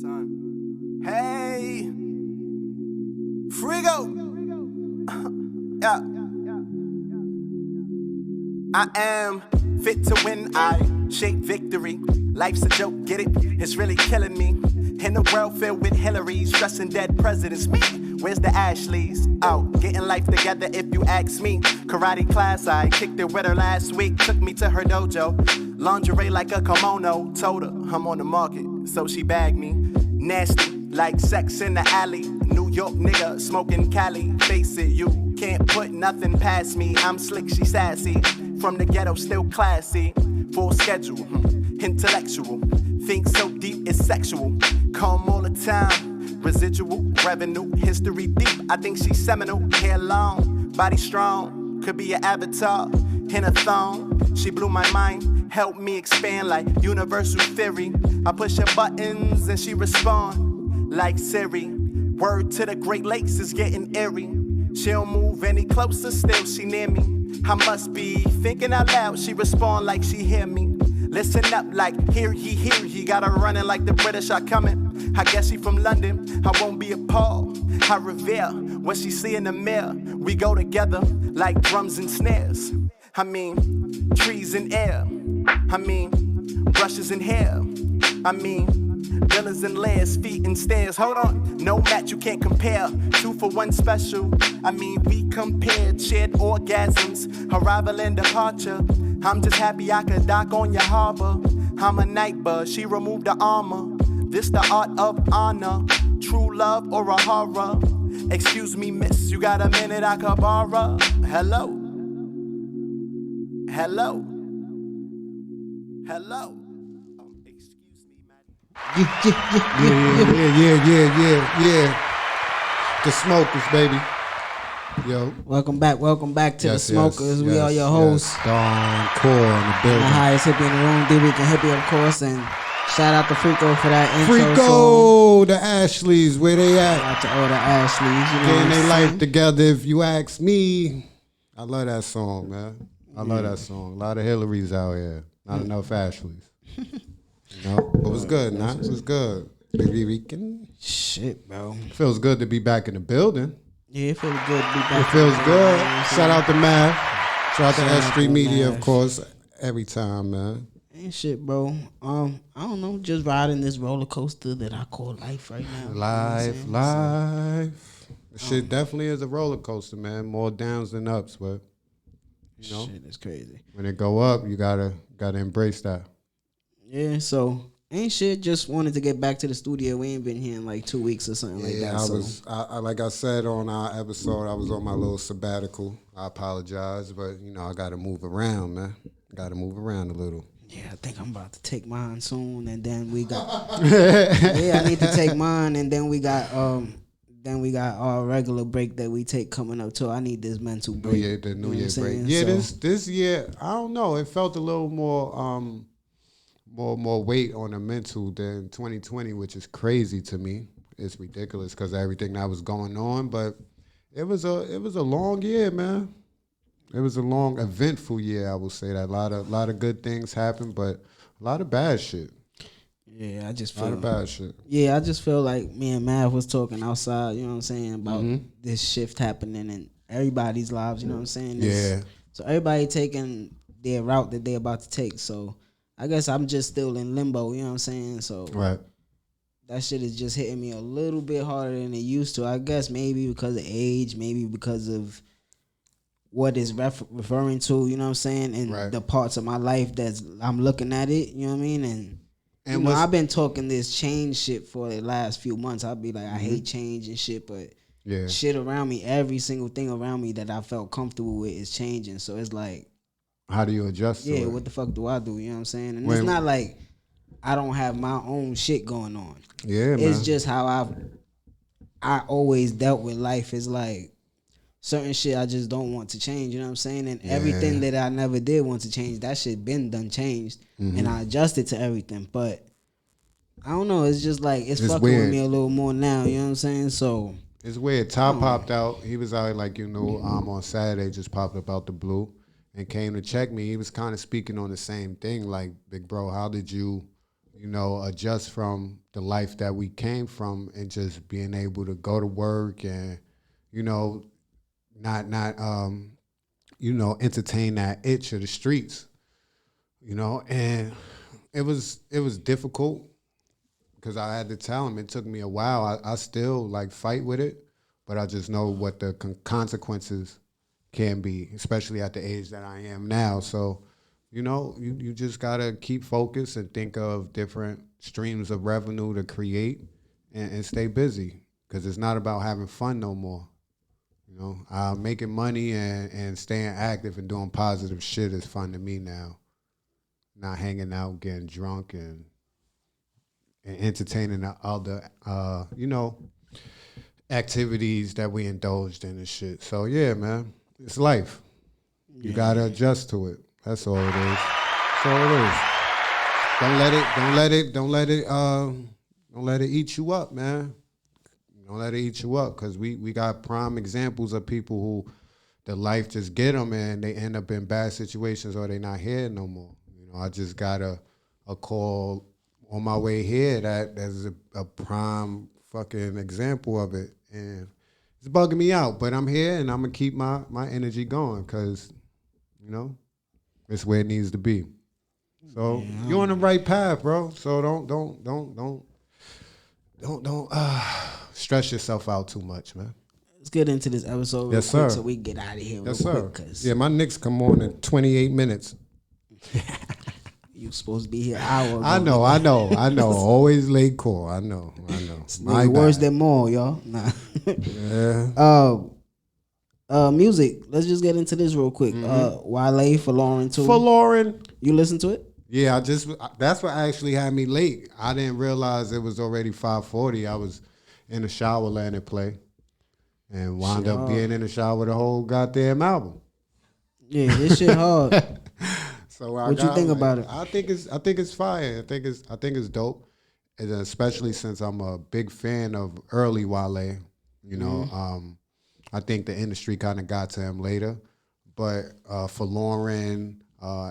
Time. Hey, Frigo. Yeah. I am fit to win. I shape victory. Life's a joke, get it? It's really killing me. In a world filled with Hillarys, stressing dead presidents. Me, where's the Ashleys? Out, getting life together if you ask me. Karate class, I kicked it with her last week. Took me to her dojo. Lingerie like a kimono. Told her I'm on the market, so she bagged me. Nasty, like sex in the alley. New York nigga, smoking Cali. Face it, you can't put nothing past me. I'm slick, she sassy. From the ghetto, still classy. Full schedule, intellectual. Think so deep, it's sexual. Come all the time. Residual, revenue, history deep. I think she's seminal. Hair long, body strong. Could be an avatar in a thong. She blew my mind, helped me expand like universal theory. I push her buttons and she respond like Siri. Word to the Great Lakes is getting eerie. She don't move any closer, still she near me. I must be thinking out loud, she respond like she hear me. Listen up like hear ye. Got her running like the British are coming. I guess she from London, I won't be appalled. I revere what she see in the mirror. We go together like drums and snares. I mean, trees and air. I mean, brushes and hair. I mean, villas and layers, feet and stairs. Hold on, no match you can't compare. 2 for 1 special. I mean, we compared shared orgasms, arrival and departure. I'm just happy I could dock on your harbor. I'm a night bud, she removed the armor. This the art of honor, true love or a horror. Excuse me, miss, you got a minute I could borrow? Hello? Hello? Hello? Excuse me, man. Yeah. The Smokers, baby. Yo. Welcome back to the Smokers. We are your hosts. Dawn Core in the building. The highest hippie in the room, DricanHippie, of course, and shout out to Frico for that intro Frico, song. the Ashleys, where they at? Shout out to all the Ashleys. You know Getting their life saying? together, if you ask me. I love that song, man. I love that song. A lot of Hillarys out here. Not enough Ashleys. But it was good, nah? It was good. Baby weekend. Shit, bro. Feels good to be back in the building. Yeah, it feels good to be back. It feels in the good. room, Shout out to Mav. Shout out to Shout out S.STREET to Media, Mav. of course. Every time, man. Ain't shit, bro. I don't know, just riding this roller coaster that I call life right now. Life. The shit definitely is a roller coaster, man. More downs than ups, but you know, Shit is crazy. when it go up, you gotta embrace that. Yeah, so ain't shit. Just wanted to get back to the studio. We ain't been here in like 2 weeks or something like that. I like I said on our episode, I was on my little sabbatical. I apologize, but you know, I gotta move around, man. Gotta move around a little. Yeah, I think I'm about to take mine soon, and then we got. Yeah, I need to take mine, and then we got our regular break that we take coming up too. I need this mental break. The New You know Year what I'm break. saying? Yeah, So- this year, I don't know. It felt a little more weight on the mental than 2020, which is crazy to me. It's ridiculous because of everything that was going on, but it was a long year, man. It was a long, eventful year. I will say that a lot of good things happened, but a lot of bad shit. Yeah, I just A lot feel. of bad shit. Yeah, I just feel like me and Mav was talking outside. You know what I'm saying about this shift happening in everybody's lives. You know what I'm saying? Yeah. So everybody taking their route that they're about to take. So I guess I'm just still in limbo. You know what I'm saying? So Right. that shit is just hitting me a little bit harder than it used to. I guess maybe because of age, maybe because of what it's referring to, you know what I'm saying, and Right. the parts of my life that's I'm looking at it, you know what I mean, and you know, what's- I've been talking this change shit for the last few months. I'll be like, I hate change and shit, but Yeah. shit around me, every single thing around me that I felt comfortable with is changing. So it's like, How do you adjust to yeah, it? what the fuck do I do? You know what I'm saying? And When- it's not like I don't have my own shit going on. Yeah, man. It's just how I always dealt with life. Is like certain shit I just don't want to change. You know what I'm saying? And everything that I never did want to change, that shit been done changed, and I adjusted to everything. But I don't know. It's just like it's fucking weird. with me a little more now. You know what I'm saying? So It's weird. Top popped out. He was out like, you know, on Saturday, just popped up out the blue and came to check me. He was kind of speaking on the same thing. Like, big bro, how did you adjust from the life that we came from and just being able to go to work and, not entertain that itch of the streets, and it was difficult because I had to tell him it took me a while. I still like fight with it, but I just know what the consequences can be, especially at the age that I am now. So, you just gotta keep focused and think of different streams of revenue to create and stay busy because it's not about having fun no more. Making money and staying active and doing positive shit is fun to me now. Not hanging out, getting drunk, and entertaining the other, activities that we indulged in and shit. So yeah, man, it's life. You gotta adjust to it. That's all it is. That's all it is. Don't let it eat you up, man. Don't let it eat you up, because we got prime examples of people who the life just get them and they end up in bad situations or they not here no more. I just got a call on my way here that's a prime fucking example of it. And it's bugging me out, but I'm here and I'm going to keep my energy going because, it's where it needs to be. So you're on the right path, bro. So don't stress yourself out too much, man. Let's get into this episode real quick so we can get out of here real quick. Yeah, my Knicks come on in 28 minutes. You supposed to be here an hour ago. I know. Always late call. I know. My worse than more, y'all. Nah. Yeah. Music. Let's just get into this real quick. Wale, Falorine too. Falorine. You listen to it? Yeah, that's what actually had me late. I didn't realize it was already 5:40. I was in the shower letting it play, and wound up being in the shower the whole goddamn album. Yeah, this shit hard. So what you think about it? I think it's fire. I think it's dope, and especially since I'm a big fan of early Wale. I think the industry kind of got to him later, but Falorine,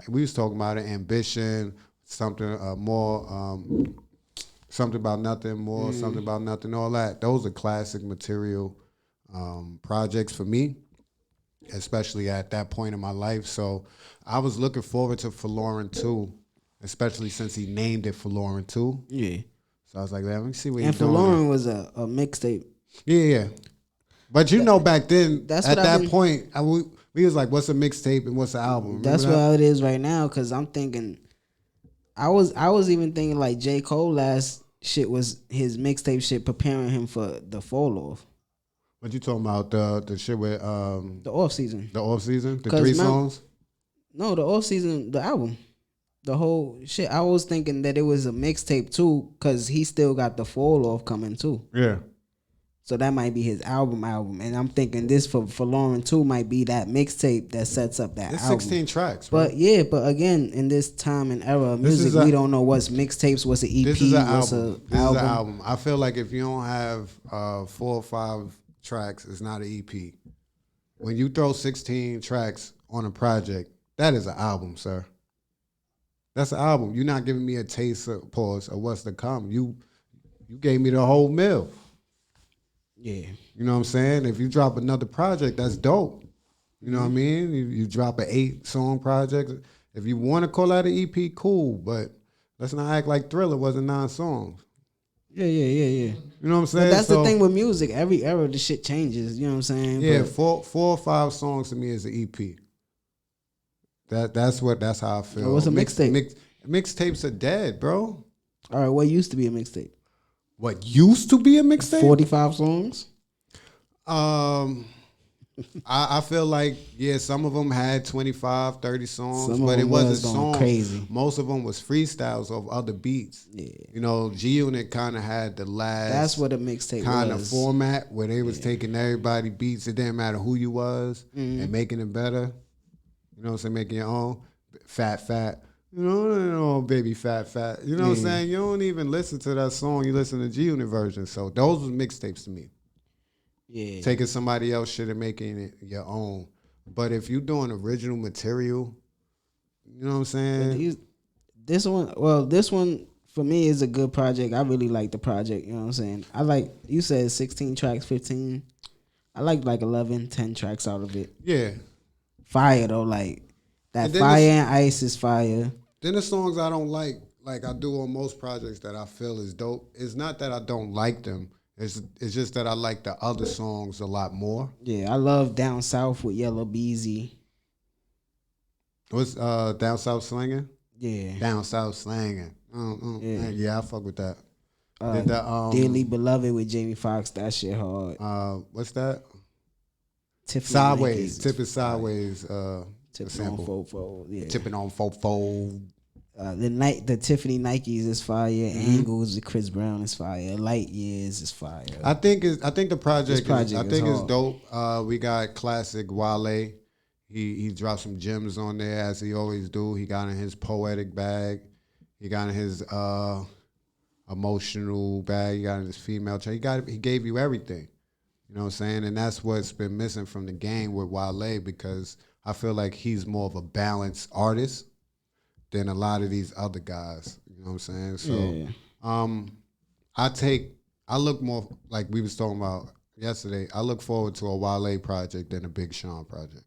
we was talking about it. Ambition, something more, something about nothing, more something about nothing. All that. Those are classic material projects for me, especially at that point in my life. So I was looking forward to Falorine 2, especially since he named it Falorine 2. Yeah. So I was like, let me see what he's and doing. And Falorine was a mixtape. Yeah. But back then, at that point, we was like, what's a mixtape and what's an album? Remember that's what it is right now, because I'm thinking, I was even thinking like J. Cole last shit was his mixtape shit preparing him for the fall off. What you talking about? The shit with the off season. The off season? The 3 songs? No, the off season, the album. The whole shit. I was thinking that it was a mixtape too, because he still got the fall off coming too. Yeah. So that might be his album. And I'm thinking this for Falorine 2 might be that mixtape that sets up that it's album. 16 tracks, bro. But again, in this time and era of music, we don't know what's mixtapes, what's an EP, this is an what's album. an album. Is an album. I feel like if you don't have 4 or 5 tracks, it's not an EP. When you throw 16 tracks on a project, that is an album, sir. That's an album. You're not giving me a taste of what's to come. You gave me the whole meal. Yeah. You know what I'm saying? If you drop another project, that's dope. You know what I mean? You drop an 8-song project. If you want to call that an EP, cool. But let's not act like Thriller wasn't 9 songs. Yeah. You know what I'm saying? But that's the thing with music. Every era, the shit changes. You know what I'm saying? Yeah, 4 or 5 songs to me is an EP. That's how I feel. What's a mixtape? Mixtapes are dead, bro. All right, what used to be a mixtape? What used to be a mixtape? 45 songs? I feel like, some of them had 25, 30 songs, but it wasn't songs. Crazy. Most of them was freestyles of other beats. Yeah. G-Unit kind of had the last. That's what a mixtape kind of format where they was taking everybody beats. It didn't matter who you was and making it better. You know what I'm saying? Making your own. Fat. You know, baby, fat. You know what I'm saying? You don't even listen to that song. You listen to G-Unit version. So those was mixtapes to me. Yeah. Taking somebody else shit and making it your own. But if you doing original material, you know what I'm saying? This one, for me, it's a good project. I really like the project. You know what I'm saying? I like, you said 16 tracks, 15. I like 11, 10 tracks out of it. Yeah. Fire though, like that And then Fire and Ice is fire. Then the songs I don't like I do on most projects that I feel is dope. It's not that I don't like them. It's just that I like the other songs a lot more. Yeah, I love Down South with Yellow Beezy. What's Down South Slangin'? Yeah. Down South Slangin'. Yeah, I fuck with that. Dearly Beloved with Jamie Foxx, that shit hard. What's that? Tiffany Sideways. Nikes Tipping Sideways. Tipping on Fofo. Yeah. Tipping on Fofo. The Tiffany Nikes is fire. Mm-hmm. Angles with Chris Brown is fire. Light Years is fire. I think the project is hard. dope. We got classic Wale. He dropped some gems on there as he always do. He got in his poetic bag. He got in his emotional bag. He got in his female track. He gave you everything. You know what I'm saying? And that's what's been missing from the game with Wale, because I feel like he's more of a balanced artist than a lot of these other guys. You know what I'm saying? So I look more, like we was talking about yesterday, I look forward to a Wale project than a Big Sean project.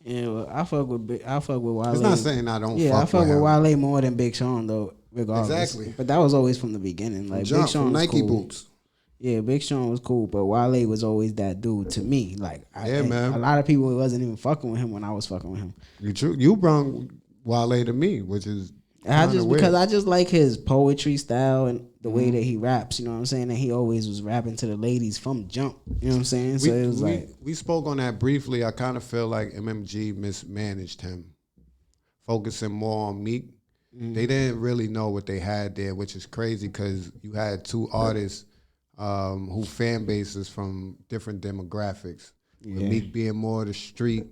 Yeah, well, I fuck with Wale. It's not saying I don't. Yeah, I fuck with him. Wale more than Big Sean though, regardless. Exactly. But that was always from the beginning. Like Big Sean was Nike cool. boots. Yeah, Big Sean was cool, but Wale was always that dude to me. Like, man. A lot of people wasn't even fucking with him when I was fucking with him. You brought Wale to me, which is because I just like his poetry style and the way Mm-hmm. that he raps. You know what I'm saying? And he always was rapping to the ladies from jump. You know what I'm saying? So it was we spoke on that briefly. I kind of feel like MMG mismanaged him, focusing more on Meek. Mm-hmm. They didn't really know what they had there, which is crazy because you had two artists who fan bases from different demographics. Yeah. With Meek being more the street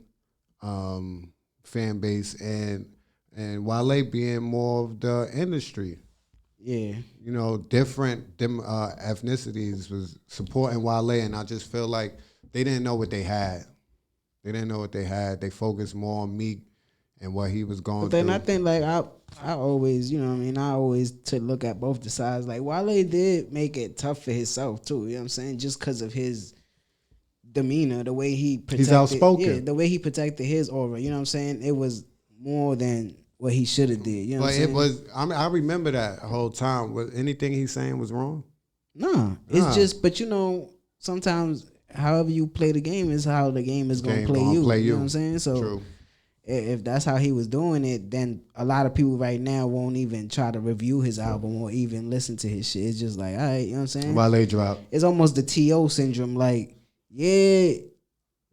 fan base and Wale being more of the industry. Yeah. You know, different ethnicities was supporting Wale, and I just feel like they didn't know what they had. They focused more on Meek and what he was going through. But then I think, like, I always, you know what I mean, I always to look at both the sides. Like, Wale did make it tough for himself, too. You know what I'm saying? Just because of his demeanor, the way he protected. He's outspoken. Yeah, the way he protected his aura. You know what I'm saying? It was more than what he should have did. You know what I'm saying? But it was, I remember that whole time. Was anything he's saying was wrong? Nah. It's just, but you know, sometimes however you play the game is how the game is going to play you. You know what I'm saying? So True. If that's how he was doing it, then a lot of people right now won't even try to review his album or even listen to his shit. It's just like, all right, you know what I'm saying? Wale drop. It's almost the T.O. syndrome. Like, yeah,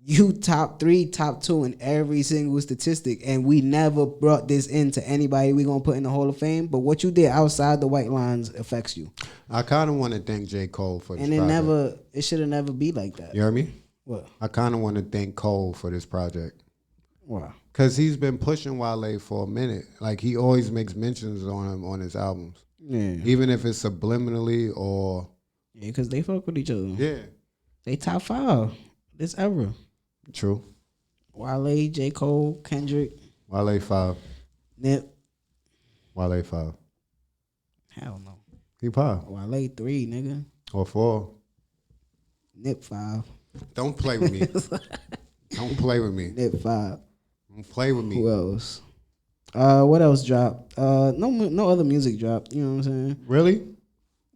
you top 3, top 2 in every single statistic, and we never brought this into anybody we gonna put in the Hall of Fame. But what you did outside the white lines affects you. I kind of want to thank J. Cole for this and project. It should have never be like that. You heard me? What? I kind of want to thank Cole for this project. Wow. Because he's been pushing Wale for a minute. Like, he always makes mentions on him on his albums. Yeah. Even if it's subliminally or... Yeah, because they fuck with each other. Yeah. They top 5 this ever. True. Wale, J. Cole, Kendrick. Wale 5. Nip. Wale 5. Hell no. He 5. Wale 3, nigga. Or 4. Nip 5. Don't play with me. Don't play with me. Nip 5. Don't play with me. Who else? What else dropped? No other music dropped. You know what I'm saying? Really?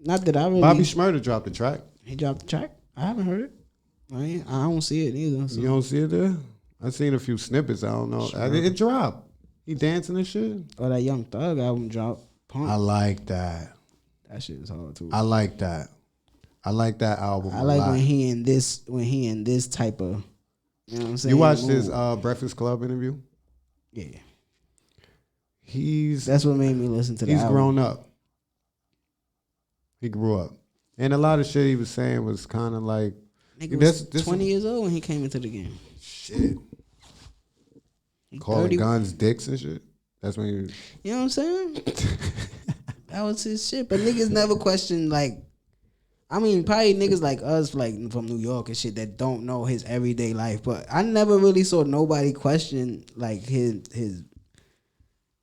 Not that I really. Bobby Shmurda dropped the track. He dropped the track. I haven't heard it. I don't see it either. So. You don't see it there? I seen a few snippets. I don't know. Sure. It dropped. He dancing and shit. Oh, that Young Thug album dropped. Punk. I like that. That shit is hard too. I like that. I like that album. I like when he in this type of. You know what I'm saying? You watched his Breakfast Club interview? Yeah. That's what made me listen to the album. He's grown up. He grew up. And a lot of shit he was saying was kind of like... Nigga was 20 years old when he came into the game. Shit. Calling guns dicks and shit. That's when he... You know what I'm saying? That was his shit. But niggas never questioned, like... I mean, probably niggas like us, like from New York and shit, that don't know his everyday life. But I never really saw nobody question like his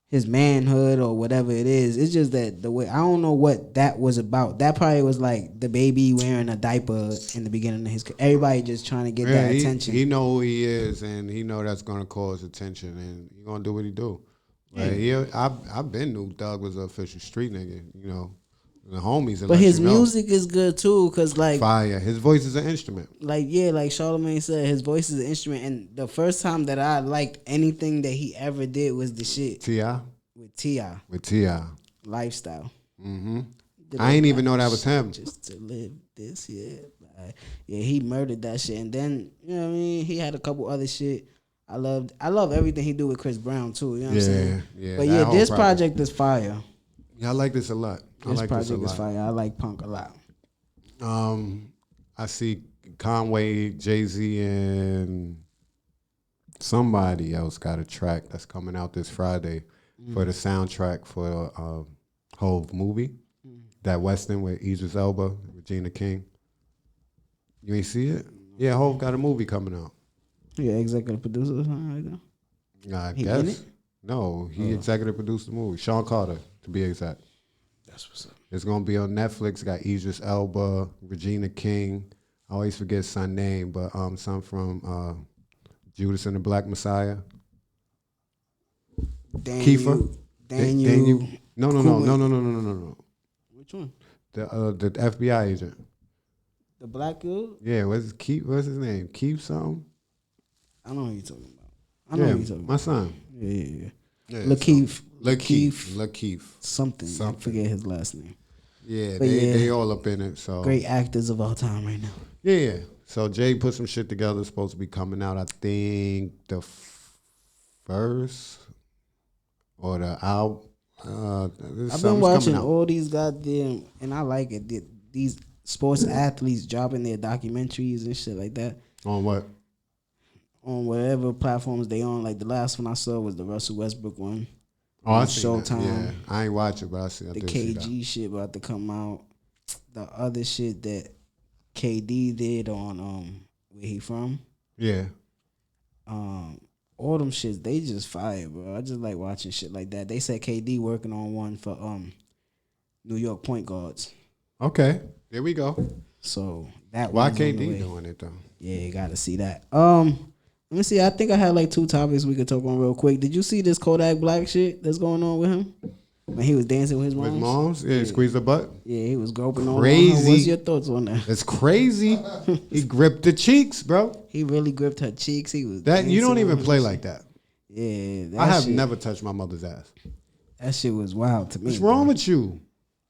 his manhood or whatever it is. It's just that the way I don't know what that was about. That probably was like the baby wearing a diaper in the beginning of his. Everybody just trying to get that attention. He know who he is, and he know that's gonna cause attention, and he gonna do what he do. Like, I've been knew Doug was an official street nigga, you know. The homies. But his music is good too, cause like fire. His voice is an instrument. Like like Charlamagne said, his voice is an instrument. And the first time that I liked anything that he ever did was the shit T.I. with T.I. Lifestyle. Mm-hmm. I ain't even know that was him. Just to live this, yeah, he murdered that shit. And then you know what I mean. He had a couple other shit. I love everything he do with Chris Brown too. You know what I'm saying? Yeah. But yeah, this project is fire. Yeah, I like this a lot. This project is fire. I like Punk a lot. I see Conway, Jay-Z, and somebody else got a track that's coming out this Friday for the soundtrack for Hove movie. That Western with Idris Elba, Regina King. You ain't see it? Yeah, Hove got a movie coming out. Yeah, executive producer or something like that? I guess. No, he executive produced the movie. Sean Carter, to be exact. That's what's up. It's gonna be on Netflix. Got Idris Elba, Regina King. I always forget son name, but some from Judas and the Black Messiah. Kiefer. Daniel. No. Which one? The FBI agent. The black dude? Yeah, what's his name? Keith something? I know who you're talking about. I know who you're talking about. My son. Yeah. Lakeith. Something. I forget his last name. Yeah, they all up in it. So great actors of all time right now. Yeah. So Jay put some shit together. It's supposed to be coming out, I think, the first or the album. I've been watching all these goddamn, and I like it. These sports athletes dropping their documentaries and shit like that. On what? On whatever platforms they on. Like the last one I saw was the Russell Westbrook one. Oh, I see Showtime. Yeah, I ain't watch it, but I see. The KG shit about to come out. The other shit that KD did on where he from. Yeah. All them shits, they just fire, bro. I just like watching shit like that. They said KD working on one for New York point guards. Okay, there we go. So that why KD doing it though? Yeah, you got to see that. Let me see. I think I had like 2 topics we could talk on real quick. Did you see this Kodak Black shit that's going on with him? When he was dancing with his moms? With moms? Yeah, squeeze the butt? Yeah, he was groping on her. Crazy. What's your thoughts on that? It's crazy. He gripped the cheeks, bro. He really gripped her cheeks. He was that. You don't even play like that. Yeah. I have never touched my mother's ass. That shit was wild to me. What's wrong with you?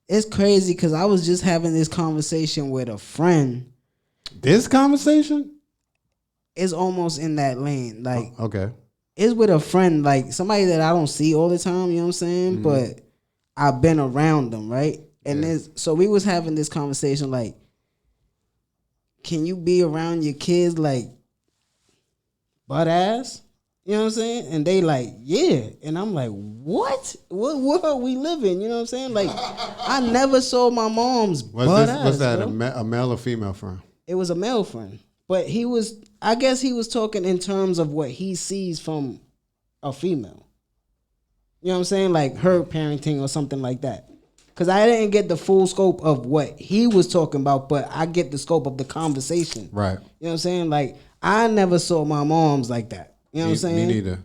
It's crazy because I was just having this conversation with a friend. This conversation? It's almost in that lane. Like, okay. It's with a friend, like somebody that I don't see all the time, you know what I'm saying? Mm-hmm. But I've been around them, right? And so we was having this conversation like, can you be around your kids like butt ass? You know what I'm saying? And they like, yeah. And I'm like, what? What are we living? You know what I'm saying? Like, I never saw my mom's butt ass. What's that, a male or female friend? It was a male friend. But I guess he was talking in terms of what he sees from a female. You know what I'm saying? Like her parenting or something like that. Because I didn't get the full scope of what he was talking about, but I get the scope of the conversation. Right. You know what I'm saying? Like, I never saw my mom's like that. You know what I'm saying? Me neither.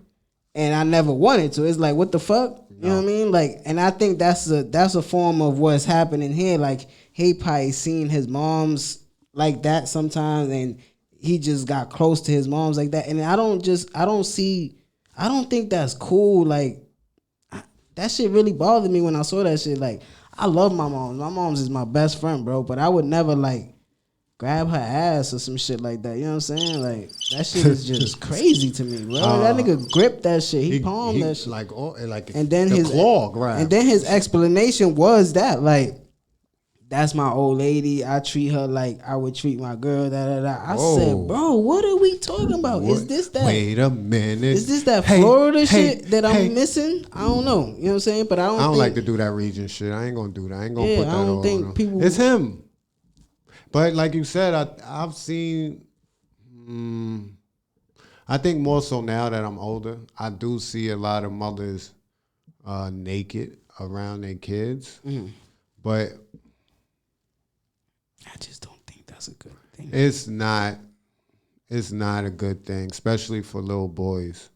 And I never wanted to. It's like, what the fuck? You know what I mean? Like, and I think that's a form of what's happening here. Like, he probably seen his mom's like that sometimes, and he just got close to his mom's like that. And I don't think that's cool. Like, that shit really bothered me when I saw that shit. Like, I love my mom. My mom's is my best friend, bro. But I would never, like, grab her ass or some shit like that. You know what I'm saying? Like, that shit is just crazy to me, bro. That nigga gripped that shit. He palmed that shit. And then his claw grab. And then his explanation was that, like, that's my old lady. I treat her like I would treat my girl. I said, bro, what are we talking about? What? Is this that? Wait a minute. Is this that Florida shit that I'm missing? I don't know. You know what I'm saying? But I don't like to do that region shit. I ain't gonna do that. I ain't gonna put that on. I don't think people. It's him. But like you said, I've seen. I think more so now that I'm older, I do see a lot of mothers naked around their kids, but I just don't think that's a good thing. it's not. It's not a good thing, especially for little boys.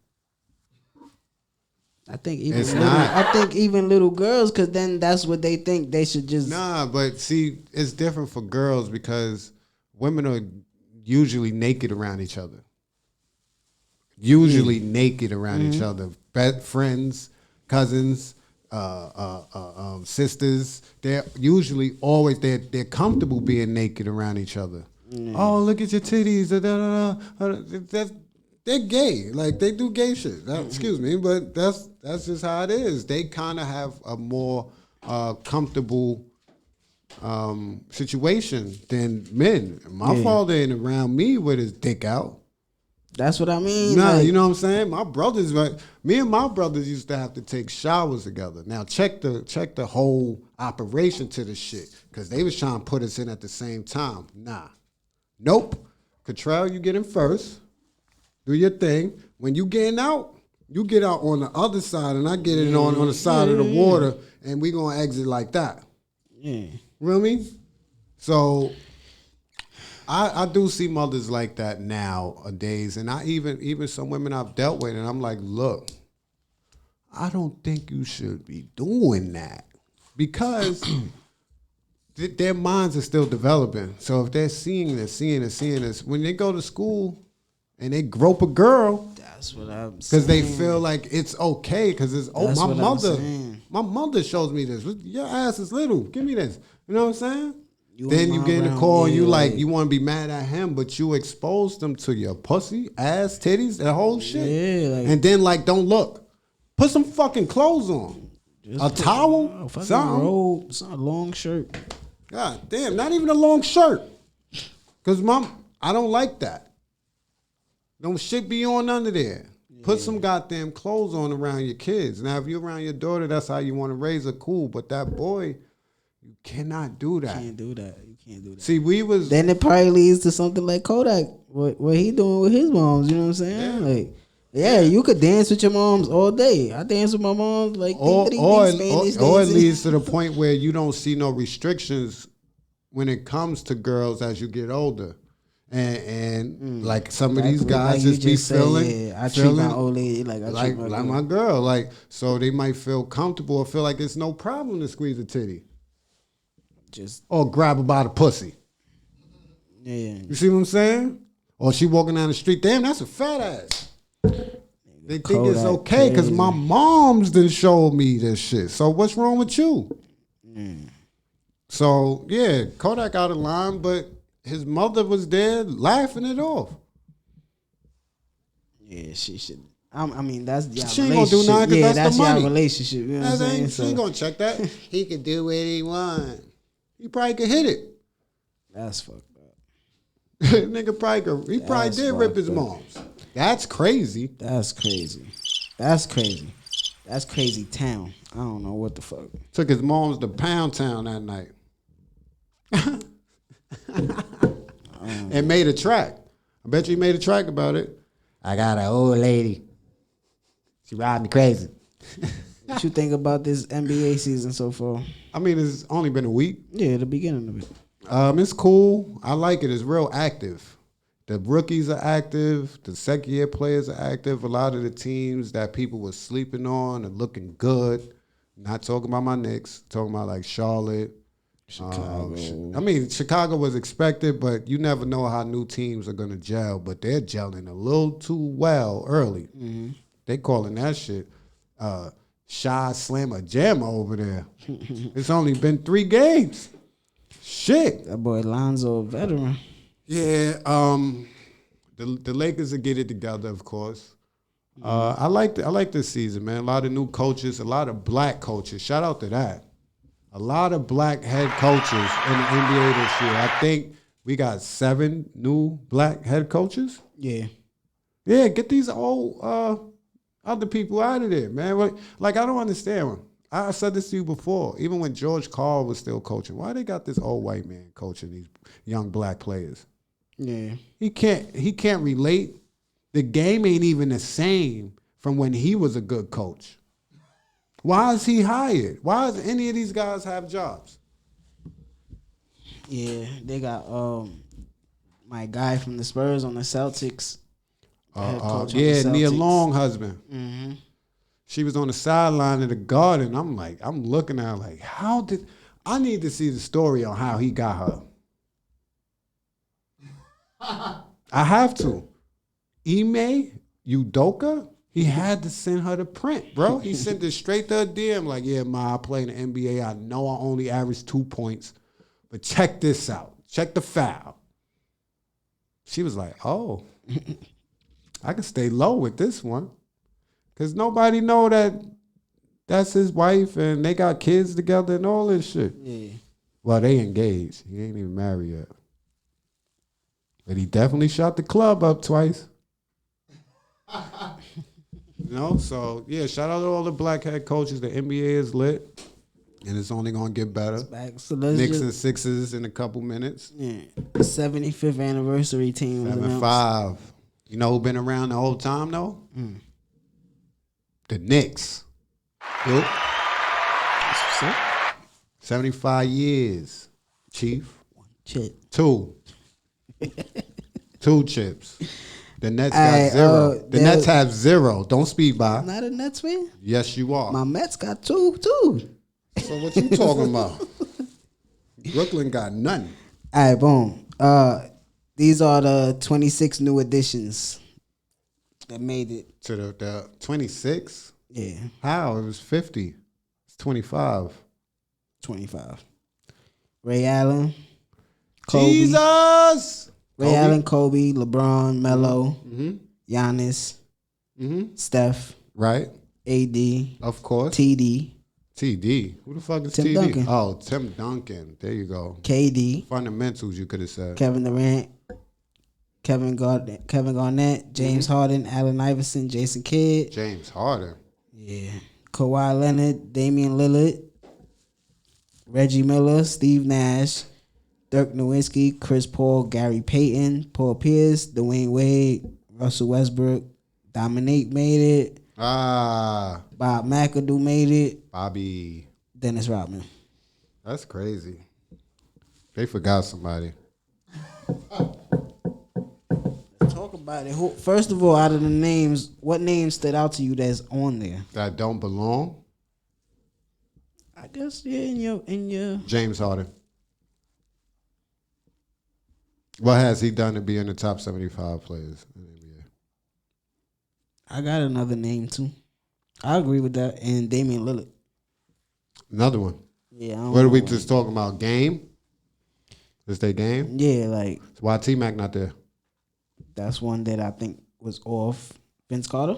I think even It's little, not. I think even little girls, because then that's what they think they should just. Nah, but see, it's different for girls because women are usually naked around each other. Usually naked around each other. Friends, cousins, sisters. They're usually always they're comfortable being naked around each other. Oh, look at your titties. They're gay. Like they do gay shit. Excuse me, but that's just how it is. They kind of have a more comfortable situation than men. My father ain't around me with his dick out. That's what I mean. Nah, like, you know what I'm saying? Me and my brothers used to have to take showers together. Now check the whole operation to the shit, because they was trying to put us in at the same time. Nah, nope. Cottrell, you get in first. Do your thing. When you getting out, you get out on the other side, and I get in on the side of the water, and we gonna exit like that. Yeah. You know what I mean? So I do see mothers like that nowadays, and I even some women I've dealt with, and I'm like, look, I don't think you should be doing that, because their minds are still developing. So if they're seeing this, when they go to school and they grope a girl, That's what I'm saying. because they feel like it's okay, because it's That's what I'm saying. my mother shows me this. Your ass is little. Give me this. You know what I'm saying? You Then in you my get in the realm, call and yeah, you like like- you want to be mad at him, but you exposed them to your pussy, ass, titties, that whole shit. Yeah, like- and then like don't look. Put some fucking clothes on. A towel, fucking something. robe, some long shirt. God damn, not even a long shirt. Cause mom, I don't like that. Don't shit be on under there. Put some goddamn clothes on around your kids. Now, if you're around your daughter, that's how you want to raise her, cool. But that boy, you cannot do that. Can't do that. You can't do that. See, we was Then it probably leads to something like Kodak. What he doing with his moms? You know what I'm saying? Yeah. Like, yeah, you could dance with your moms all day. I dance with my moms like or Spanish it dancing. leads to the point where you don't see no restrictions when it comes to girls as you get older. And like some of these guys you just be said, feeling, I treat my old lady like I treat my girl. my girl. Like, so they might feel comfortable or feel like it's no problem to squeeze a titty Just or grab her by the pussy. yeah. You see what I'm saying? Or she walking down the street, damn, that's a fat ass. They think it's Kodak okay because crazy. my mom's done showed me this shit. So what's wrong with you? So yeah, Kodak out of line, but his mother was there laughing it off. Yeah, she should. I mean, that's your She ain't gonna do relationship. nothing 'cause Yeah, that's the your money. relationship. You know what I'm saying? She ain't gonna check that. He could do what he want. He probably could hit it. That's fucked up. Nigga probably could. He probably That's did rip his fucked up. mom's. That's crazy. That's crazy. That's crazy. That's crazy town. I don't know what the fuck. Took his mom's to Pound Town that night. And made a track. I bet you he made a track about it. I got an old lady. She ride me crazy. What you think about this NBA season so far? I mean, it's only been a week. Yeah, the beginning of it. It's cool. I like it. It's real active. The rookies are active. The second year players are active. A lot of the teams that people were sleeping on are looking good. Not talking about my Knicks. Talking about like Charlotte. Chicago. I mean, Chicago was expected, but you never know how new teams are going to gel. But they're gelling a little too well early. Mm-hmm. They calling that shit Shy Slammer Jammer over there. It's only been 3 games. Shit. That boy Lonzo, veteran. Yeah, the Lakers will get it together, of course. I like this season, man. A lot of new coaches, a lot of black coaches. Shout out to that. A lot of black head coaches in the NBA this year. I think we got 7 new black head coaches. Yeah. Yeah, get these old other people out of there, man. Like, I don't understand. I said this to you before. Even when George Karl was still coaching, why they got this old white man coaching these young black players? Yeah. He can't relate. The game ain't even the same from when he was a good coach. Why is he hired? Why does any of these guys have jobs? Yeah, they got my guy from the Spurs on the Celtics. Head coach on the Yeah, Nia Celtics. Long husband. Mm-hmm. She was on the sideline of the Garden. I'm looking at her like, I need to see the story on how he got her. I have to. Ime Udoka, he had to send her the print, bro. He sent it straight to her DM like, yeah, ma, I play in the NBA. I know I only averaged 2 points, but check this out. Check the foul. She was like, oh, I can stay low with this one. Because nobody know that that's his wife and they got kids together and all this shit. Yeah. Well, they engaged. He ain't even married yet. But he definitely shot the club up twice. So, yeah, shout out to all the black head coaches. The NBA is lit. And it's only going to get better. So Knicks and Sixers in a couple minutes. Yeah. 75th anniversary team was announced. 7-5. You know who been around the whole time, though? The Knicks. Yep. 75 years, Chief. Chip. 2. 2 chips. The Nets got 0. The Nets have 0. Don't speed by. Not a Nets fan? Yes, you are. My Mets got 2, too. So what you talking about? Brooklyn got none. All right, boom. These are the 26 new additions that made it. To the 26? Yeah. How? It was 50. It's 25. 25. Ray Allen. Kobe. Jesus! Ray Allen, Kobe, LeBron, Melo, Giannis, Steph, Right. AD, Of course. TD, TD. Who the fuck is Tim TD? Duncan. Oh, Tim Duncan. There you go. KD, Fundamentals, you could have said. Kevin Durant, Kevin Garnett, James Harden, Allen Iverson, Jason Kidd. James Harden. Yeah. Kawhi Leonard, Damian Lillard, Reggie Miller, Steve Nash, Dirk Nowitzki, Chris Paul, Gary Payton, Paul Pierce, Dwayne Wade, Russell Westbrook, Dominique made it. Ah. Bob McAdoo made it. Bobby. Dennis Rodman. That's crazy. They forgot somebody. Talk about it. First of all, out of the names, what name stood out to you that's on there? That don't belong? I guess in your James Harden. What has he done to be in the top 75 players in the NBA? I got another name too. I agree with that. And Damian Lillard. Another one. Yeah. What are we just talking about? Game? Is they game? Yeah, like So why T-Mac not there? that's one that I think was off. Vince Carter.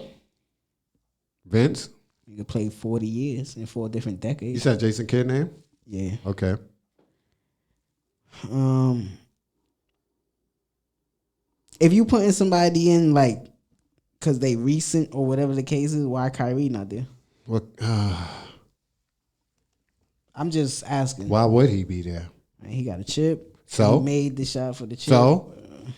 Vince? He could play 40 years in 4 different decades. You said Jason Kidd name? Yeah. Okay. If you putting somebody in like, cause they recent or whatever the case is, why Kyrie not there? What? I'm just asking. Why would he be there? He got a chip. So? He made the shot for the chip. So?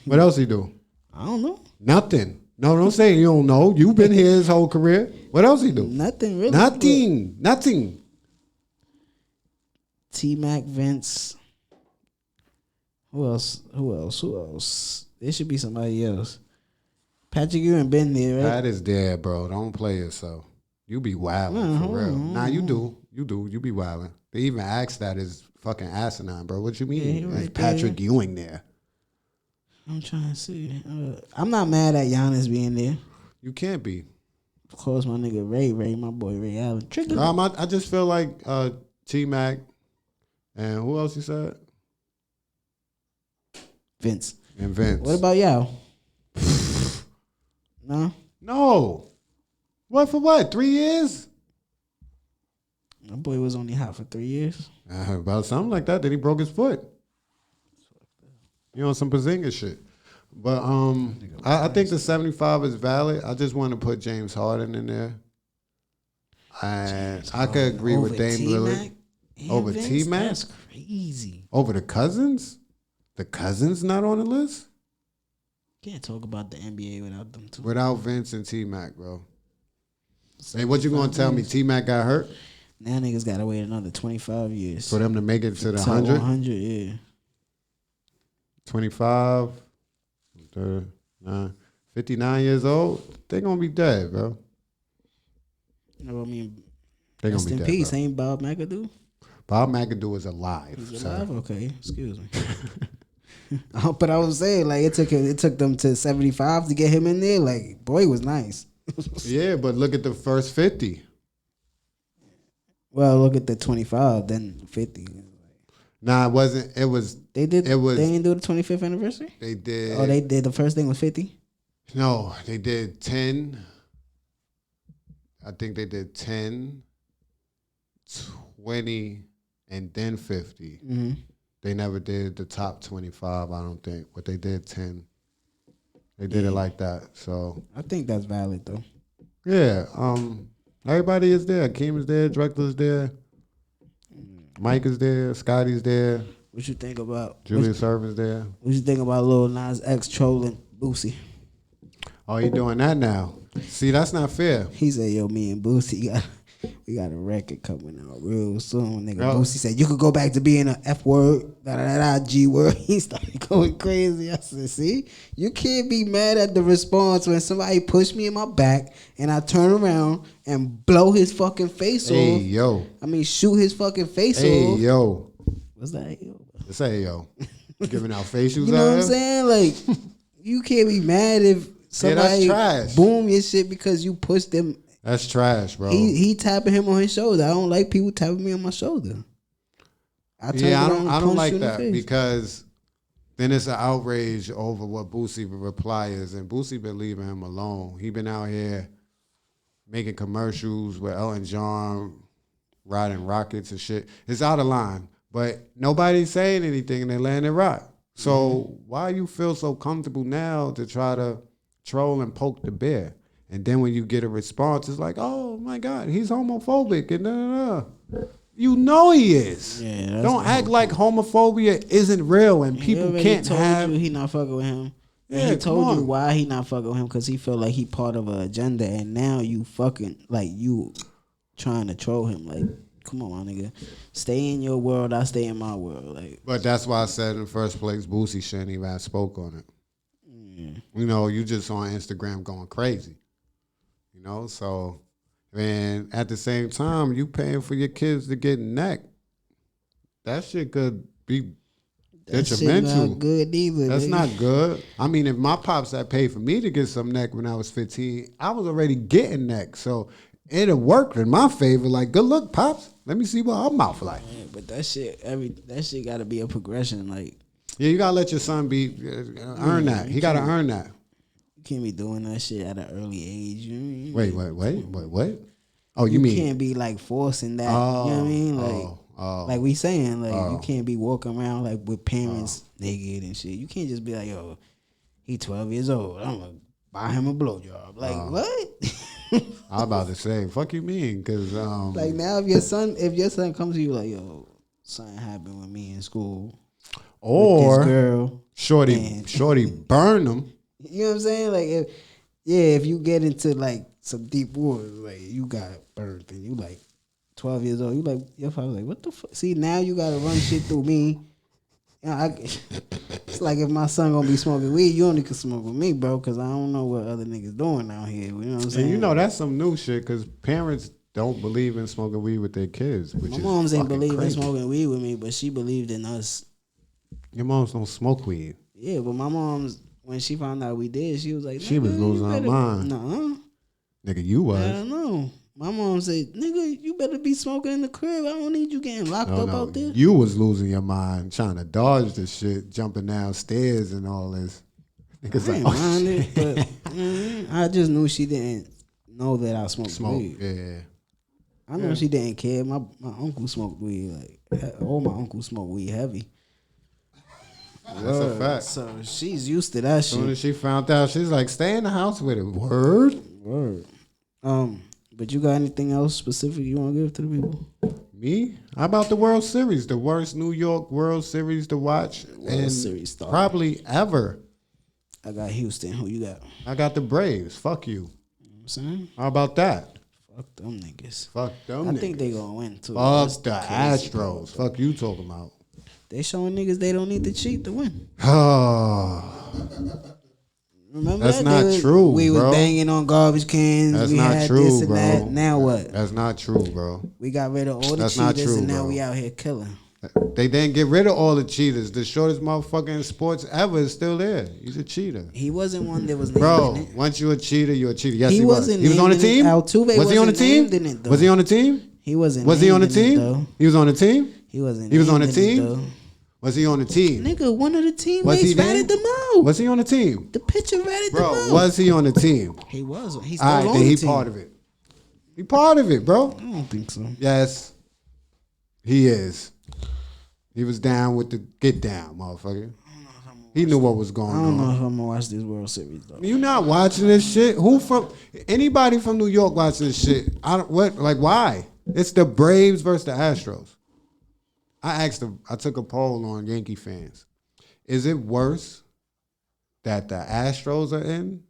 What else he do? I don't know. Nothing. No, don't say you don't know. You've been here his whole career. What else he do? Nothing really. Nothing. Nothing. T-Mac, Vince. Who else? There should be somebody else. Patrick Ewing been there, right? That is there, bro. Don't play yourself. You be wilding for real. Nah, you do. You be wilding. They even asked that is fucking asinine, bro. What you mean? Yeah, Is Patrick Ewing there? I'm trying to see. I'm not mad at Giannis being there. You can't be. Of course, my nigga Ray, my boy Ray Allen. Trigger. I just feel like T-Mac and who else you said? Vince. And Vince. What about y'all? No? No. What for what? 3 years? My boy was only hot for 3 years. About something like that. Then he broke his foot. You know, some Porzingis shit. But I think the 75 is valid. I just want to put James Harden in there. And I could agree with Dame Lillard. Over Vince? T-Mac? That's crazy. Over the Cousins? The Cousins not on the list? Can't talk about the NBA without them two. Without Vince and T-Mac, bro. Hey, what you gonna tell me? T-Mac got hurt Now niggas gotta wait another 25 years. for them to make it to the To 100? 100, yeah. 25, 39, 59 years old. They gonna be dead, bro. You know what I mean? They gonna Rest be in dead. peace. Bro. Ain't Bob McAdoo? Bob McAdoo is alive. He's sir. alive? Okay. Excuse me. But I was saying, like, it took them to 75 to get him in there. Like, boy, was nice. Yeah, but look at the first 50. Well, look at the 25, then 50. Nah, it wasn't. It was. They did. It was. They didn't do the 25th anniversary. They did. Oh, they did. The first thing was 50. No, they did 10. I think they did 10, 20, and then 50. Mm-hmm. They never did the top 25, I don't think. But they did 10. They did it like that. So I think that's valid though. yeah, everybody is there. Keem is there, Drexler is there, Mike is there, Scotty's there, What you think about Julius Irvin's there. What you think about Lil Nas X trolling Boosie? Oh, you doing that now? See, that's not fair. He said, "Yo, me and Boosie we got a record coming out real soon." Nigga, Oh. Boosie said, "You could go back to being an F word, G word." He started going crazy. I said, "See, you can't be mad at the response when somebody pushed me in my back and I turn around and blow his fucking face Hey, off. yo. I mean, shoot his fucking face Hey, off." yo. What's that? Yo? Let's say, yo. Giving out facials You know out what I'm here? saying? Like, you can't be mad if somebody trash. boom your shit because you pushed them. That's trash, bro. He tapping him on his shoulder. I don't like people tapping me on my shoulder. I Yeah, around and I don't punch like you in the that face. because then it's an outrage over what Boosie reply is, and Boosie been leaving him alone. He been out here making commercials with Elton John riding rockets and shit. It's out of line, but nobody's saying anything and they letting it rock. So why you feel so comfortable now to try to troll and poke the bear? And then when you get a response, it's like, oh my God, he's homophobic and You know he is. Yeah, that's Don't the act whole like homophobia isn't real and He people already can't told have. you he not fucking with him. Yeah, And he told come you on. why he not fucking with him because he felt like he part of an agenda, and now you fucking like you trying to troll him. Like, come on, my nigga, stay in your world, I stay in my world. Like, But that's why I said in the first place, Boosie shouldn't even have spoke on it. You know, you just on Instagram going crazy. You know, so, and at the same time, you paying for your kids to get neck. That shit could be that shit detrimental. not good either. That's nigga. not good. I mean, if my pops had paid for me to get some neck when I was 15, I was already getting neck. So it'll work in my favor. Like, good luck, pops. Let me see what our mouth like. Yeah, but that shit got to be a progression. Like, Yeah, you gotta let your son be earn that. He gotta earn that. you can't be doing that shit at an early age. You Wait, what? Oh, you mean? can't be like forcing that. You know what I mean? Like, like we saying, like you can't be walking around like with parents naked and shit. You can't just be like, yo, he 12 years old. I'm gonna buy him a blowjob. Like what? I was about to say, fuck you mean? Because Like now, if your son comes to you like, yo, something happened with me in school, with this or girl, shorty burn them. you know what I'm saying? Like, if you get into like some deep waters, like you got burned and you like 12 years old, you like your father's like, what the fuck? See, now you gotta run shit through me. You know, it's like if my son gonna be smoking weed, you only can smoke with me, bro, because I don't know what other niggas doing out here. You know what I'm saying? And you know that's some new shit because parents don't believe in smoking weed with their kids. Which my is moms ain't fucking believe in crazy. smoking weed with me, but she believed in us. Your moms don't smoke weed. Yeah, but my mom's when she found out we did, she was like, She was "Nigga, losing you her better-" mind. Nuh-uh. Nigga, you was. I don't know. My mom said, "Nigga, you better be smoking in the crib. I don't need you getting locked No, up no, out there." you was losing your mind trying to dodge the shit, jumping downstairs and all this. Niggas I like, ain't oh mind shit. it, but I just knew she didn't know that I smoked Smoke, weed. yeah. I know she didn't care. My uncle smoked weed. Like all my uncles smoke weed heavy. That's a fact. So she's used to that As soon shit. as she found out, she's like, stay in the house with it. Word? Word. But you got anything else specific you want to give to the people? Me? How about the World Series? The worst New York World Series to watch World Series started. probably ever. I got Houston. Who you got? I got the Braves. Fuck you. You know what I'm saying? How about that? Fuck them niggas. Fuck them. I think they gonna win too. Fuck That's the crazy, Astros. Fuck you talking about. They showing niggas they don't need to cheat to win. Remember That's that? not true, We bro. was banging on garbage cans. That's we not had true, this and bro. that. Now what? That's not true, bro. We got rid of all the That's not cheaters true, and now bro. we out here killing. They didn't get rid of all the cheaters. The shortest motherfucker in sports ever is still there. He's a cheater. He wasn't one that was named Bro, in it. once you're a cheater, you're a cheater. Yes, He he was. wasn't He was on the named in it. team? Altuve Was he on the wasn't team? named in it, though. Was he on the team? He wasn't. Was he on the named in it, team? though. He was on the team? He wasn't. He was on the named in it, team? though. Was he on the team? Nigga, one of the Was teammates he there? ratted them out. Was he on the team? The pitcher ratted Bro, them out. was he on the team? He was. He's still All right, on then the he team. part of it. He part of it, bro. I don't think so. Yes, he is. He was down with the get down, motherfucker. He knew what was going I don't know on. if I'm gonna watch this World Series though. You not watching this shit? Who from anybody from New York watching this shit? I don't what like why? It's the Braves versus the Astros. I took a poll on Yankee fans. Is it worse that the Astros are in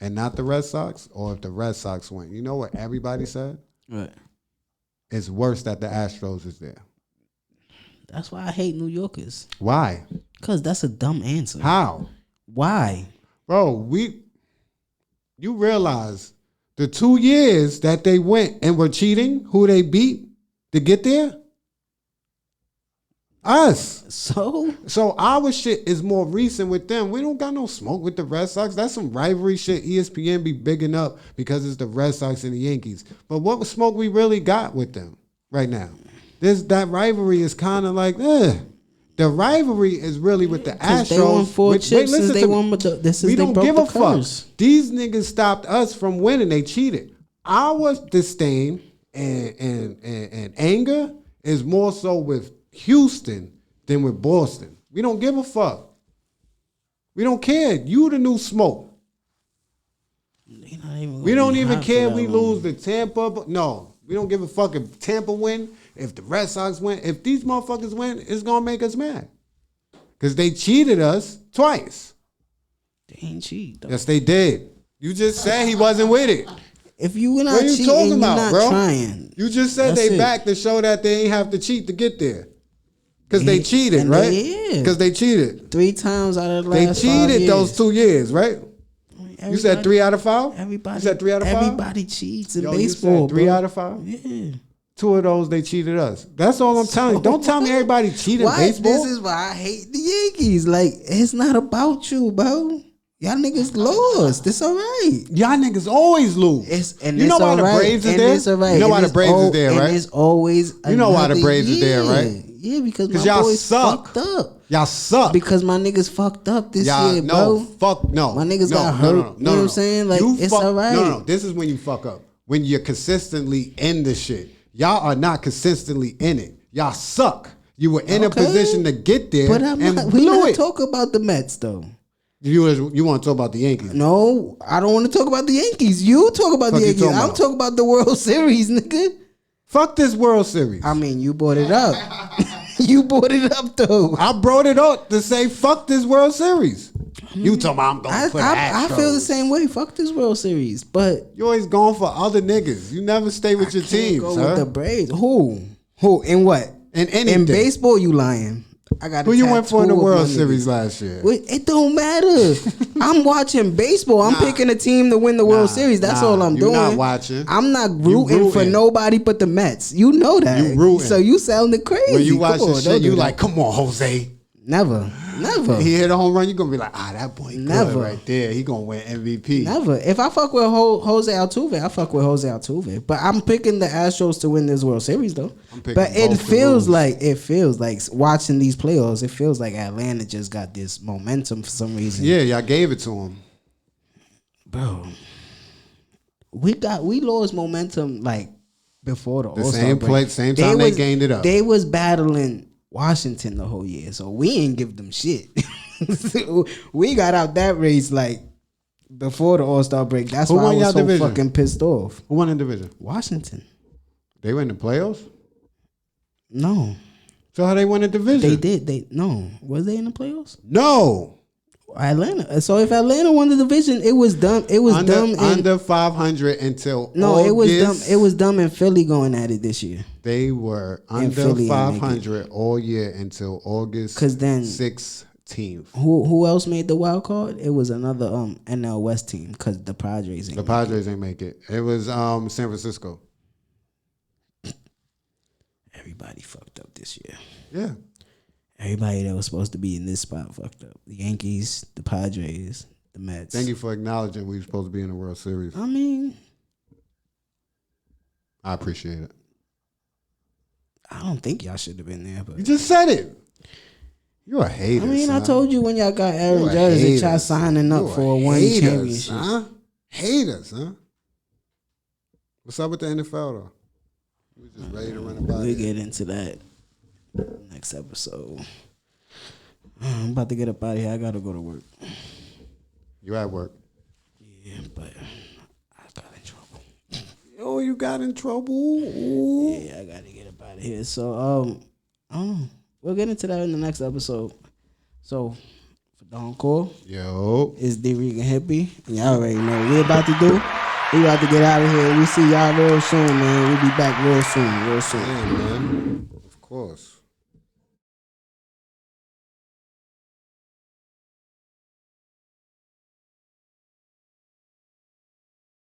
and not the Red Sox, or if the Red Sox win? You know what everybody said? Right. It's worse that the Astros is there. That's why I hate New Yorkers. Why? Cause that's a dumb answer. How? Why? Bro, you realize the 2 years that they went and were cheating, who they beat to get there? Us. So our shit is more recent with them. We don't got no smoke with the Red Sox. That's some rivalry shit ESPN be bigging up because it's the Red Sox and the Yankees. But what smoke we really got with them right now? That rivalry is kind of like, The rivalry is really with the Astros. They won 4 chips since they won with we don't give a fuck. These niggas stopped us from winning. They cheated. Our disdain and anger is more so with Houston than with Boston. We don't give a fuck. We don't care. You the new smoke. We don't even care if we lose to Tampa. No, we don't give a fuck if Tampa win, if the Red Sox win. If these motherfuckers win, it's going to make us mad. Because they cheated us twice. They ain't cheat, though. Yes, they did. You just said he wasn't with it. If you were not What are you cheating, talking you're about, not bro? trying. You just said That's they it. back to show that they ain't have to cheat to get there. Because they cheated, and right? they- Because they cheated. 3 times out of the They last 5 cheated years. those 2 years, right? You said 3 out of 5? Everybody, You said 3 out of 5? Everybody cheats in Yo, baseball, you said 3 bro. out of 5? Yeah. 2 of those, they cheated us. That's all I'm telling you. Don't tell me everybody cheated Why? baseball. This is why I hate the Yankees. Like, it's not about you, bro. Y'all niggas lost. It's all right. Y'all niggas always lose. You know why the Braves is there? It's all right. You know why And the it's Braves is al- there, and right? it's always You know why the another Braves is there, year. right? Yeah, because my y'all boys suck. fucked up. Y'all suck. Because my niggas fucked up this Y'all, year, no, bro. fuck, no. My niggas no, got no, hurt. No, You know what I'm saying? Like, it's all right. No. This is when you fuck up. When you're consistently in the shit. Y'all are not consistently in it. Y'all suck. You were in a Okay. position to get there But and we blew not it. talk about the Mets, though. You want to talk about the Yankees? No, I don't want to talk about the Yankees. You talk about Fuck the you Yankees. talking I'm about? talking about the World Series, nigga. Fuck this World Series. I mean, you brought it up. You brought it up, though. I brought it up to say fuck this World Series. You talking about I'm going I, to put I Astros. feel the same way. Fuck this World Series, but You always going for other niggas. You never stay with your can't team, go sir. with the Braves. Who? In what? In anything. In baseball, you lying. I got Who you went for in the tattoo of World my Series niggas. last year? It don't matter. I'm watching baseball. I'm picking a team to win the World Series. That's all I'm you doing. not watching. I'm not rooting for rooting. nobody but the Mets. You know that. You rooting. So you sounded crazy. When you Come watch on, this don't shit, do you that. like, come on, Jose. Never. He hit a home run, you gonna be like, that boy Never. good right there. He gonna win MVP. Never. If I fuck with Jose Altuve, I fuck with Jose Altuve. But I'm picking the Astros to win this World Series, though. picking But it both to feels lose. like watching these playoffs. It feels like Atlanta just got this momentum for some reason. Yeah, y'all gave it to him. Bro, we lost momentum like before the All-Star same break. play, same time they gained it up. They was battling Washington the whole year, so we ain't give them shit. We got out that race like before the All-Star break. That's Who why I won was y'all so division? fucking pissed off. Who won the division? Washington. They went in the playoffs? No. So how they won the division? They did. Was they in the playoffs? No. Atlanta. So if Atlanta won the division, it was dumb. It was dumb. Under 500 until no, August. it was dumb. It was dumb in Philly going at it this year. They were under Philly 500 all year until August 16th. Who else made the wild card? It was another NL West team because the Padres ain't make it. It was San Francisco. Everybody fucked up this year. Yeah. Everybody that was supposed to be in this spot fucked up. The Yankees, the Padres, the Mets. Thank you for acknowledging we were supposed to be in the World Series. I mean, I appreciate it. I don't think y'all should have been there. But you just said it. You're a hater. I mean, son. I told you when y'all got Aaron Judge that y'all signing up for a one championship. Huh? Haters, huh? What's up with the NFL though? We're just ready to run about it. We'll get into that next episode. I'm about to get up out of here. I gotta go to work. You at work? Yeah, but I got in trouble. Oh, you got in trouble? Ooh. Yeah, I gotta get up out of here. So we'll get into that in the next episode. So for Don Cole, yo, it's DricanHippie, and y'all already know what we about to do. We about to get out of here. We see y'all real soon, man. We'll be back real soon. Yeah, man. Of course.